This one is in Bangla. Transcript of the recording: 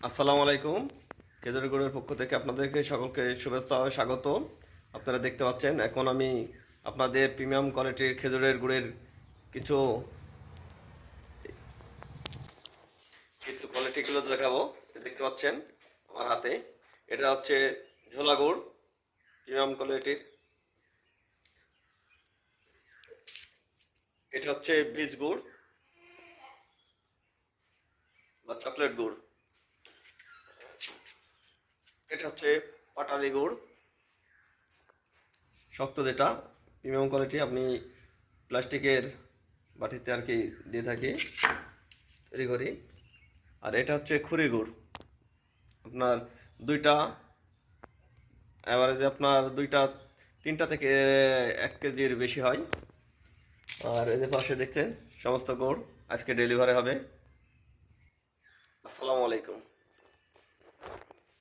আসসালামু আলাইকুম। খেজুরের গুড়ের পক্ষ থেকে আপনাদেরকে সকলকে শুভেচ্ছা ও স্বাগত। আপনারা দেখতে পাচ্ছেন এখন আমি আপনাদের প্রিমিয়াম কোয়ালিটির খেজুরের গুড়ের কিছু কিছু কোয়ালিটিগুলো দেখাবো। দেখতে পাচ্ছেন আমার হাতে, এটা হচ্ছে ঝোলা গুড় প্রিমিয়াম কোয়ালিটির। এটা হচ্ছে বীজ গুড় বা চকলেট গুড়। এটা হচ্ছে পাটালি গুড় শক্ত, যেটা প্রিমিয়াম কোয়ালিটি। আপনি প্লাস্টিকের বাটিতে আর কি দিয়ে থাকি তৈরি করি। আর এটা হচ্ছে খুরি গুড়, আপনার দুইটা এভারেজে আপনার দুইটা তিনটা থেকে 1 কেজির বেশি হয়। আর এই যে পাশে দেখছেন সমস্ত গুড় আজকে ডেলিভারি হবে। আসসালামু আলাইকুম।